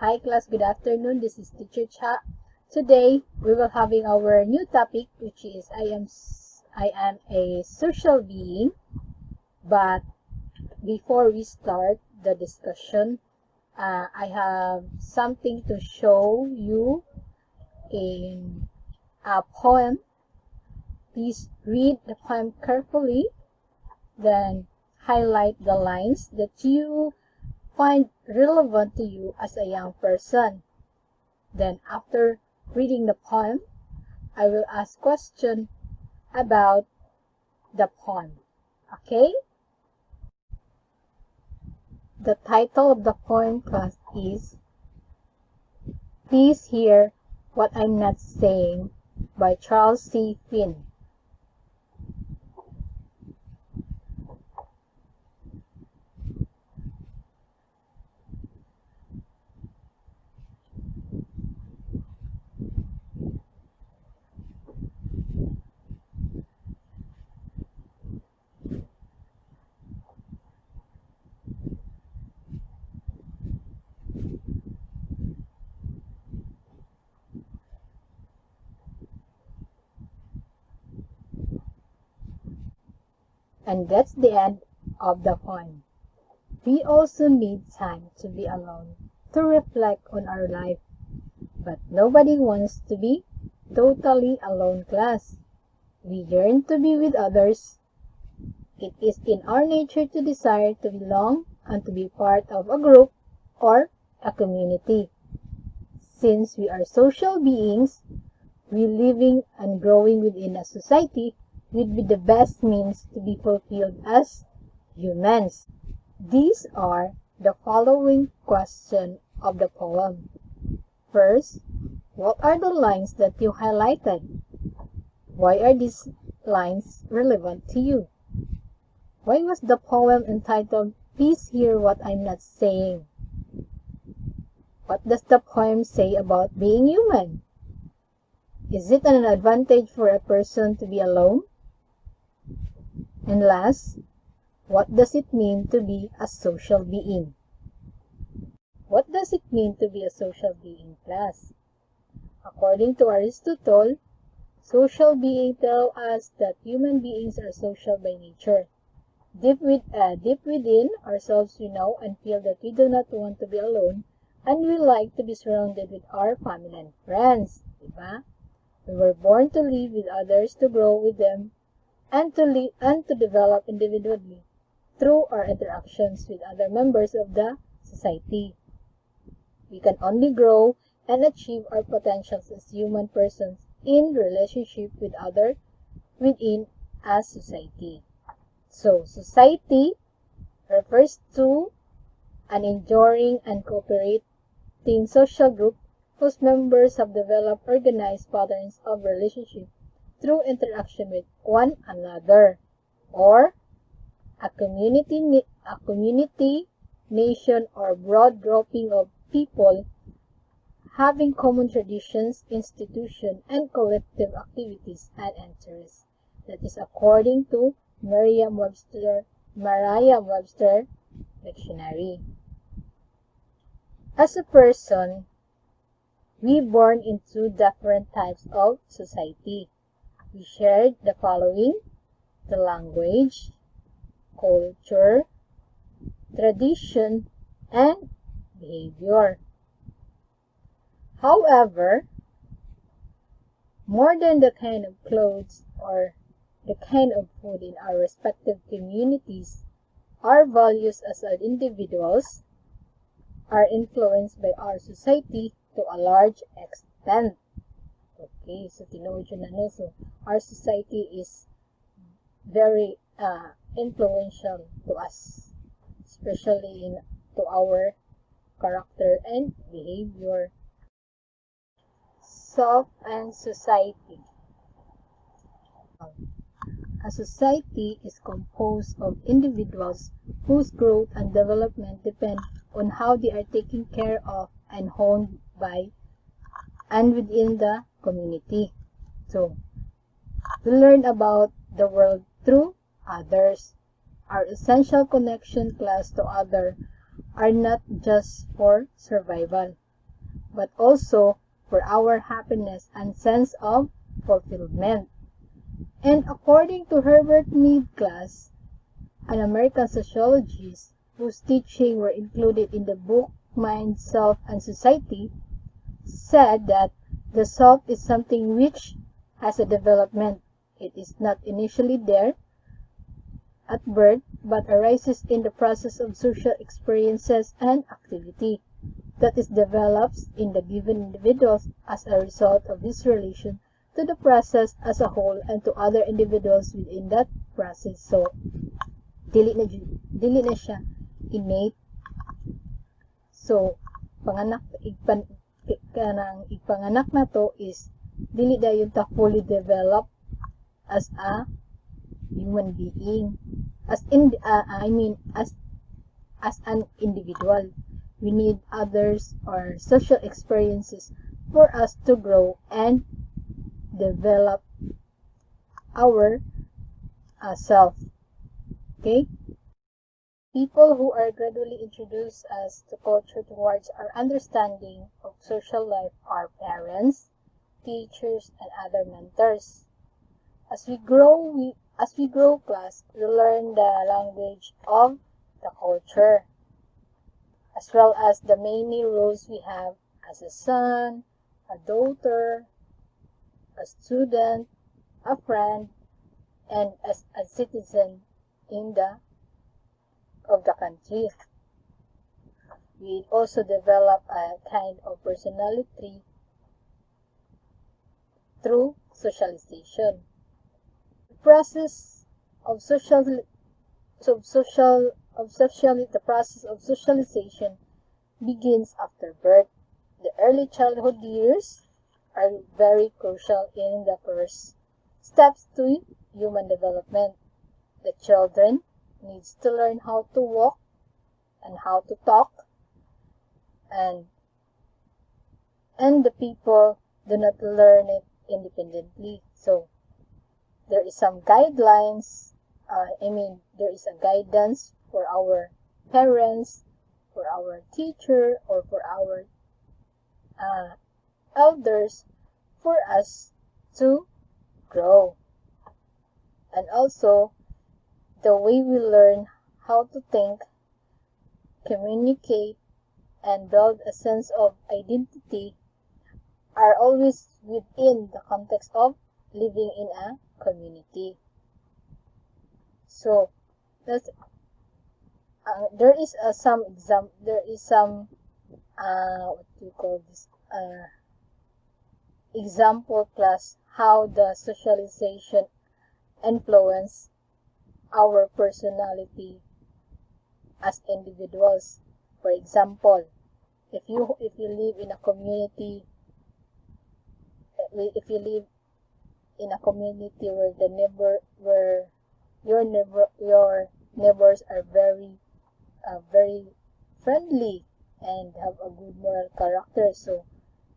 Hi class, good afternoon. This is Teacher Cha. Today we will having our new topic, which is I am a social being. But before we start the discussion, I have something to show you in a poem. Please read the poem carefully, then highlight the lines that you find relevant to you as a young person. Then after reading the poem, I will ask questions about the poem. Okay? The title of the poem class is Please Hear What I'm Not Saying by Charles C. Finn. And that's the end of the poem. We also need time to be alone, to reflect on our life. But nobody wants to be totally alone, class. We yearn to be with others. It is in our nature to desire to belong and to be part of a group or a community. Since we are social beings, we living and growing within a society would be the best means to be fulfilled as humans. These are the following questions of the poem. First, what are the lines that you highlighted? Why are these lines relevant to you? Why was the poem entitled Please Hear What I'm Not Saying? What does the poem say about being human? Is it an advantage for a person to be alone? And last, what does it mean to be a social being? What does it mean to be a social being, class? According to Aristotle, social beings tell us that human beings are social by nature. Deep within ourselves, we know and feel that we do not want to be alone, and we like to be surrounded with our family and friends. Diba? We were born to live with others, to grow with them, and to develop individually through our interactions with other members of the society. We can only grow and achieve our potentials as human persons in relationship with others within a society. So, society refers to an enduring and cooperating social group whose members have developed organized patterns of relationship through interaction with one another, or a community, nation, or broad grouping of people having common traditions, institutions, and collective activities and interests. That is according to Merriam-Webster Dictionary. As a person, we born into different types of society. We shared the following: the language, culture, tradition, and behavior. However, more than the kind of clothes or the kind of food in our respective communities, our values as individuals are influenced by our society to a large extent. Okay, so tinuod yun na, no? So, our society is very influential to us, especially to our character and behavior. Self and society. A society is composed of individuals whose growth and development depend on how they are taken care of and honed by and within the community. So, we learn about the world through others. Our essential connection, class, to others are not just for survival, but also for our happiness and sense of fulfillment. And according to Herbert Mead-Glass, an American sociologist whose teachings were included in the book Mind, Self, and Society, said that the self is something which has a development. It is not initially there at birth, but arises in the process of social experiences and activity. That is develops in the given individuals as a result of his relation to the process as a whole and to other individuals within that process. So, dili na siya innate. So, igpanganak na to is dili dayon ta fully developed as a human being, as an individual. We need others or social experiences for us to grow and develop our self. Okay? People who are gradually introduced us to culture towards our understanding of social life are parents, teachers, and other mentors. As we grow class, we learn the language of the culture, as well as the many roles we have as a son, a daughter, a student, a friend, and as a citizen of the country. We also develop a kind of personality through socialization. The process of socialization begins after birth. The early childhood years are very crucial in the first steps to human development. The children needs to learn how to walk and how to talk, and the people do not learn it independently. So there is some guidelines. There is a guidance for our parents, for our teacher, or for our elders for us to grow. And also, the way we learn how to think, communicate, and build a sense of identity are always within the context of living in a community. So, there is some example class how the socialization influence our personality as individuals. For example, if you live in a community, where your neighbors are very friendly and have a good moral character, so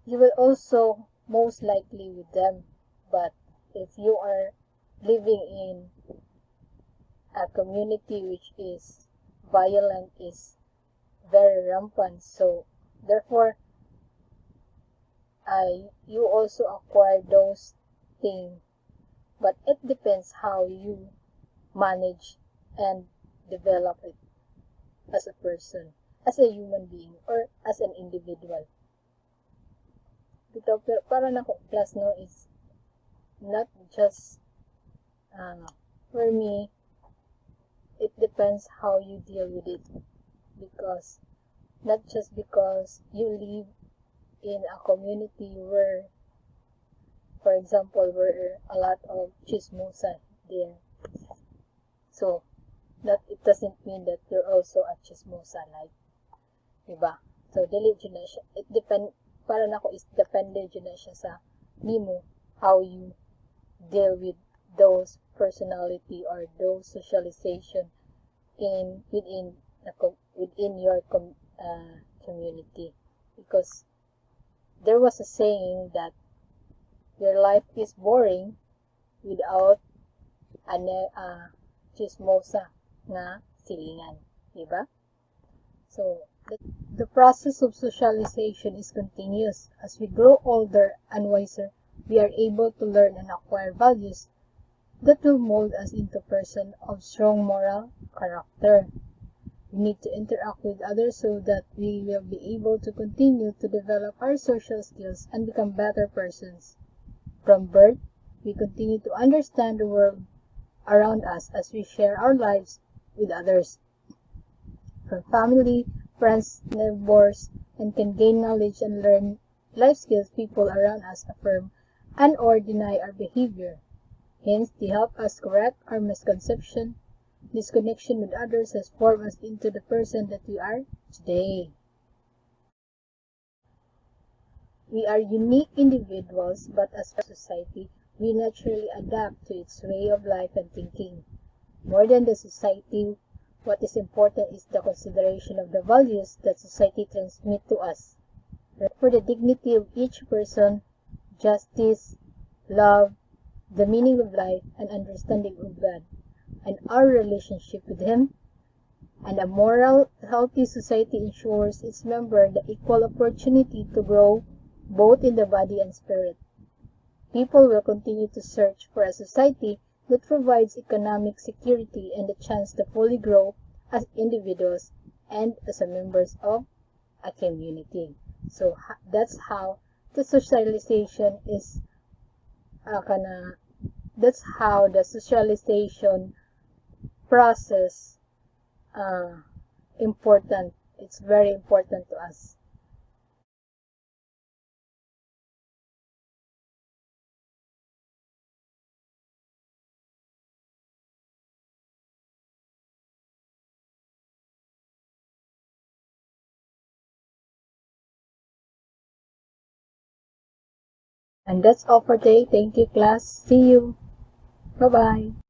you will also most likely with them. But if you are living in a community which is violent, is very rampant, so therefore you also acquire those things. But it depends how you manage and develop it as a person, as a human being, or as an individual. Pero para na ko class no is not just for me. It depends how you deal with it, because not just because you live in a community where, for example, where a lot of chismosa there, so that it doesn't mean that you're also a chismosa, like, diba? So dili jud na siya, it depend, para nako is depende jud na siya sa nimo how you deal with those personality or those socialization within your community. Because there was a saying that your life is boring without a chismosa na silingan, diba? So The process of socialization is continuous. As we grow older and wiser, we are able to learn and acquire values that will mold us into a person of strong moral character. We need to interact with others so that we will be able to continue to develop our social skills and become better persons. From birth, we continue to understand the world around us as we share our lives with others. From family, friends, neighbors, and can gain knowledge and learn life skills people around us affirm and or deny our behavior. Hence, they help us correct our misconception. This connection with others has formed us into the person that we are today. We are unique individuals, but as a society, we naturally adapt to its way of life and thinking. More than the society, what is important is the consideration of the values that society transmits to us. For the dignity of each person, justice, love, the meaning of life, and understanding of God, and our relationship with Him, and a moral, healthy society ensures its members the equal opportunity to grow both in the body and spirit. People will continue to search for a society that provides economic security and the chance to fully grow as individuals and as a members of a community. So that's how the socialization is that's how the socialization process important. It's very important to us. And that's all for today. Thank you, class. See you. Bye-bye.